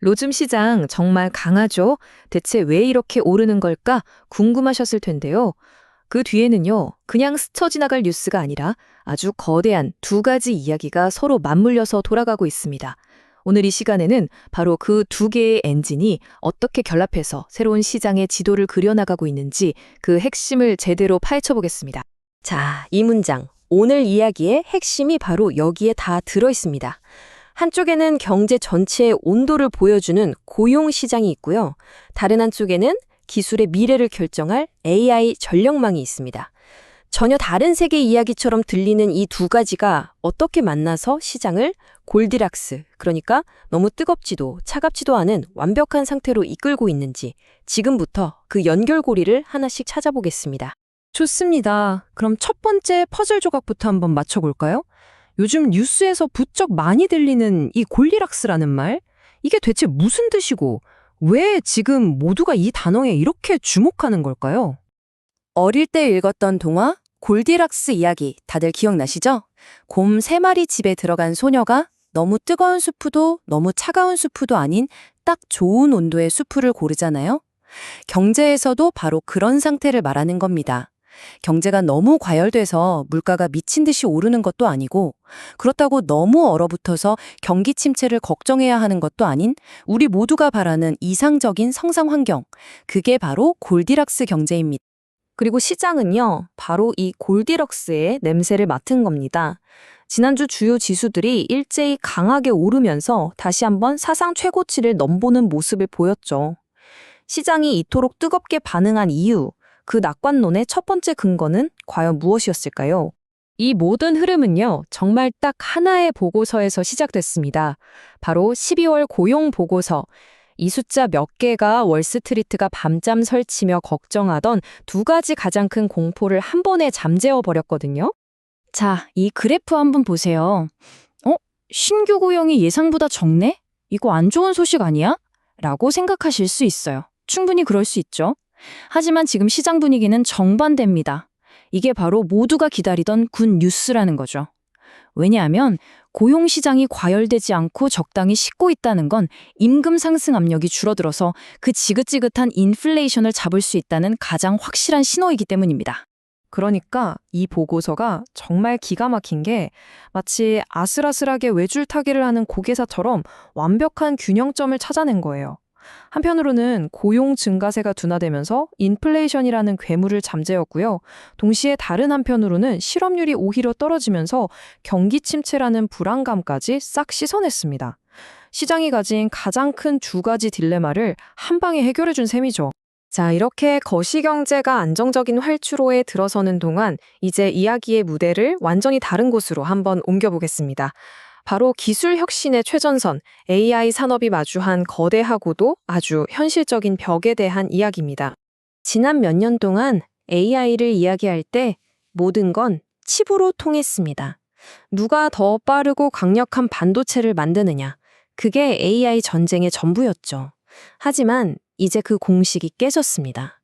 로즘 시장 정말 강하죠? 대체 왜 이렇게 오르는 걸까 궁금하셨을 텐데요. 그 뒤에는요, 그냥 스쳐 지나갈 뉴스가 아니라 아주 거대한 두 가지 이야기가 서로 맞물려서 돌아가고 있습니다. 오늘 이 시간에는 바로 그 두 개의 엔진이 어떻게 결합해서 새로운 시장의 지도를 그려나가고 있는지 그 핵심을 제대로 파헤쳐 보겠습니다. 자, 이 문장. 오늘 이야기의 핵심이 바로 여기에 다 들어 있습니다. 한쪽에는 경제 전체의 온도를 보여주는 고용 시장이 있고요. 다른 한쪽에는 기술의 미래를 결정할 AI 전력망이 있습니다. 전혀 다른 세계 이야기처럼 들리는 이 두 가지가 어떻게 만나서 시장을 골디락스, 그러니까 너무 뜨겁지도 차갑지도 않은 완벽한 상태로 이끌고 있는지 지금부터 그 연결고리를 하나씩 찾아보겠습니다. 좋습니다. 그럼 첫 번째 퍼즐 조각부터 한번 맞춰볼까요? 요즘 뉴스에서 부쩍 많이 들리는 이 골디락스라는 말, 이게 대체 무슨 뜻이고 왜 지금 모두가 이 단어에 이렇게 주목하는 걸까요? 어릴 때 읽었던 동화 골디락스 이야기 다들 기억나시죠? 곰 3마리 집에 들어간 소녀가 너무 뜨거운 수프도 너무 차가운 수프도 아닌 딱 좋은 온도의 수프를 고르잖아요. 경제에서도 바로 그런 상태를 말하는 겁니다. 경제가 너무 과열돼서 물가가 미친 듯이 오르는 것도 아니고 그렇다고 너무 얼어붙어서 경기 침체를 걱정해야 하는 것도 아닌 우리 모두가 바라는 이상적인 성장 환경, 그게 바로 골디락스 경제입니다. 그리고 시장은요, 바로 이 골디럭스의 냄새를 맡은 겁니다. 지난주 주요 지수들이 일제히 강하게 오르면서 다시 한번 사상 최고치를 넘보는 모습을 보였죠. 시장이 이토록 뜨겁게 반응한 이유, 그 낙관론의 첫 번째 근거는 과연 무엇이었을까요? 이 모든 흐름은요, 정말 딱 하나의 보고서에서 시작됐습니다. 바로 12월 고용 보고서. 이 숫자 몇 개가 월스트리트가 밤잠 설치며 걱정하던 두 가지 가장 큰 공포를 한 번에 잠재워 버렸거든요. 자, 이 그래프 한번 보세요. 신규 고용이 예상보다 적네? 이거 안 좋은 소식 아니야? 라고 생각하실 수 있어요. 충분히 그럴 수 있죠. 하지만 지금 시장 분위기는 정반대입니다. 이게 바로 모두가 기다리던 굿 뉴스라는 거죠. 왜냐하면 고용 시장이 과열되지 않고 적당히 식고 있다는 건 임금 상승 압력이 줄어들어서 그 지긋지긋한 인플레이션을 잡을 수 있다는 가장 확실한 신호이기 때문입니다. 그러니까 이 보고서가 정말 기가 막힌 게 마치 아슬아슬하게 외줄타기를 하는 고개사처럼 완벽한 균형점을 찾아낸 거예요. 한편으로는 고용 증가세가 둔화되면서 인플레이션이라는 괴물을 잠재웠고요. 동시에 다른 한편으로는 실업률이 오히려 떨어지면서 경기 침체라는 불안감까지 싹 씻어냈습니다. 시장이 가진 가장 큰 두 가지 딜레마를 한 방에 해결해 준 셈이죠. 자, 이렇게 거시경제가 안정적인 활주로에 들어서는 동안 이제 이야기의 무대를 완전히 다른 곳으로 한번 옮겨보겠습니다. 바로 기술 혁신의 최전선, AI 산업이 마주한 거대하고도 아주 현실적인 벽에 대한 이야기입니다. 지난 몇 년 동안 AI를 이야기할 때 모든 건 칩으로 통했습니다. 누가 더 빠르고 강력한 반도체를 만드느냐, 그게 AI 전쟁의 전부였죠. 하지만 이제 그 공식이 깨졌습니다.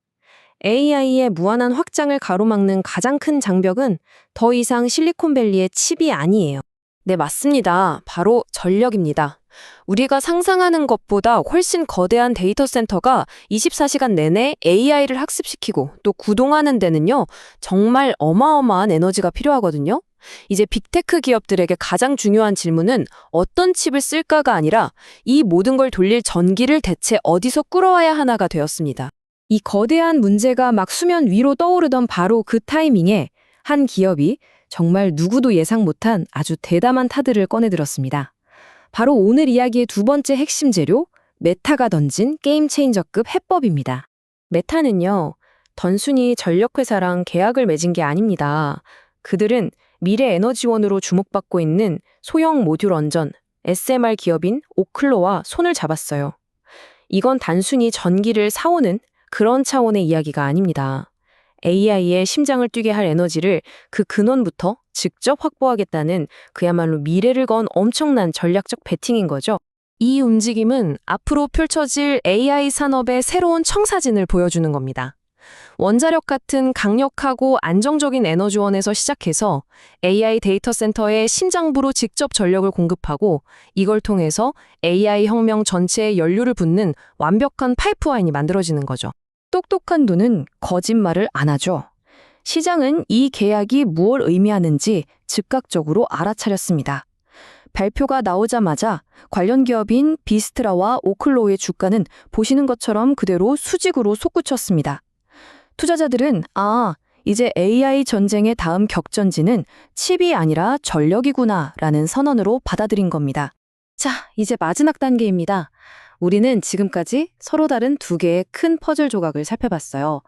AI의 무한한 확장을 가로막는 가장 큰 장벽은 더 이상 실리콘밸리의 칩이 아니에요. 네, 맞습니다. 바로 전력입니다. 우리가 상상하는 것보다 훨씬 거대한 데이터 센터가 24시간 내내 AI를 학습시키고 또 구동하는 데는요, 정말 어마어마한 에너지가 필요하거든요. 이제 빅테크 기업들에게 가장 중요한 질문은 어떤 칩을 쓸까가 아니라 이 모든 걸 돌릴 전기를 대체 어디서 끌어와야 하나가 되었습니다. 이 거대한 문제가 막 수면 위로 떠오르던 바로 그 타이밍에 한 기업이 정말 누구도 예상 못한 아주 대담한 타들을 꺼내들었습니다. 바로 오늘 이야기의 두 번째 핵심 재료, 메타가 던진 게임 체인저급 해법입니다. 메타는요, 단순히 전력회사랑 계약을 맺은 게 아닙니다. 그들은 미래 에너지원으로 주목받고 있는 소형 모듈 원전, SMR 기업인 오클로와 손을 잡았어요. 이건 단순히 전기를 사오는 그런 차원의 이야기가 아닙니다. AI의 심장을 뛰게 할 에너지를 그 근원부터 직접 확보하겠다는 그야말로 미래를 건 엄청난 전략적 베팅인 거죠. 이 움직임은 앞으로 펼쳐질 AI 산업의 새로운 청사진을 보여주는 겁니다. 원자력 같은 강력하고 안정적인 에너지원에서 시작해서 AI 데이터 센터의 심장부로 직접 전력을 공급하고 이걸 통해서 AI 혁명 전체에 연료를 붓는 완벽한 파이프라인이 만들어지는 거죠. 똑똑한 눈은 거짓말을 안 하죠. 시장은 이 계약이 무엇을 의미하는지 즉각적으로 알아차렸습니다. 발표가 나오자마자 관련 기업인 비스트라와 오클로우의 주가는 보시는 것처럼 그대로 수직으로 솟구쳤습니다. 투자자들은 이제 AI 전쟁의 다음 격전지는 칩이 아니라 전력이구나 라는 선언으로 받아들인 겁니다. 자, 이제 마지막 단계입니다. 우리는 지금까지 서로 다른 두 개의 큰 퍼즐 조각을 살펴봤어요.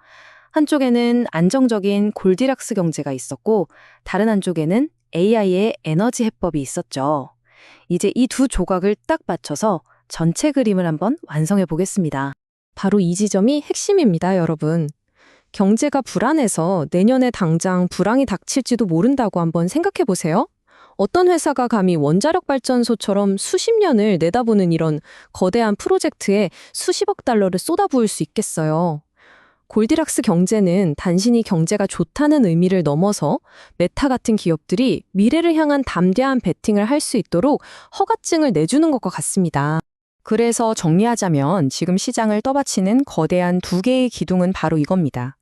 한쪽에는 안정적인 골디락스 경제가 있었고 다른 한쪽에는 AI의 에너지 해법이 있었죠. 이제 이 두 조각을 딱 맞춰서 전체 그림을 한번 완성해 보겠습니다. 바로 이 지점이 핵심입니다, 여러분. 경제가 불안해서 내년에 당장 불황이 닥칠지도 모른다고 한번 생각해 보세요. 어떤 회사가 감히 원자력 발전소처럼 수십 년을 내다보는 이런 거대한 프로젝트에 수십억 달러를 쏟아부을 수 있겠어요. 골디락스 경제는 단순히 경제가 좋다는 의미를 넘어서 메타 같은 기업들이 미래를 향한 담대한 베팅을 할 수 있도록 허가증을 내주는 것과 같습니다. 그래서 정리하자면 지금 시장을 떠받치는 거대한 두 개의 기둥은 바로 이겁니다.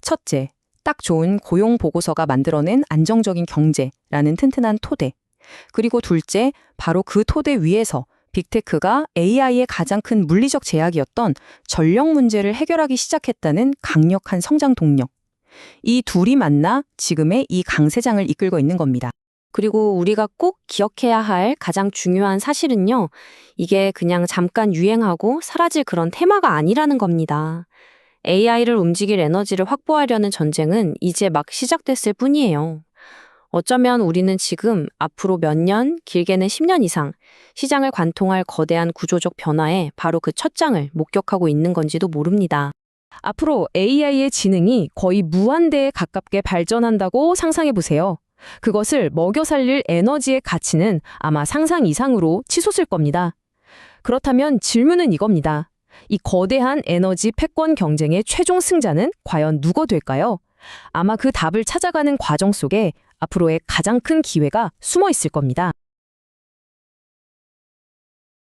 첫째, 딱 좋은 고용 보고서가 만들어낸 안정적인 경제라는 튼튼한 토대. 그리고 둘째, 바로 그 토대 위에서 빅테크가 AI의 가장 큰 물리적 제약이었던 전력 문제를 해결하기 시작했다는 강력한 성장 동력. 이 둘이 만나 지금의 이 강세장을 이끌고 있는 겁니다. 그리고 우리가 꼭 기억해야 할 가장 중요한 사실은요. 이게 그냥 잠깐 유행하고 사라질 그런 테마가 아니라는 겁니다. AI를 움직일 에너지를 확보하려는 전쟁은 이제 막 시작됐을 뿐이에요. 어쩌면 우리는 지금 앞으로 몇 년, 길게는 10년 이상 시장을 관통할 거대한 구조적 변화에 바로 그 첫 장을 목격하고 있는 건지도 모릅니다. 앞으로 AI의 지능이 거의 무한대에 가깝게 발전한다고 상상해 보세요. 그것을 먹여 살릴 에너지의 가치는 아마 상상 이상으로 치솟을 겁니다. 그렇다면 질문은 이겁니다. 이 거대한 에너지 패권 경쟁의 최종 승자는 과연 누가 될까요? 아마 그 답을 찾아가는 과정 속에 앞으로의 가장 큰 기회가 숨어 있을 겁니다.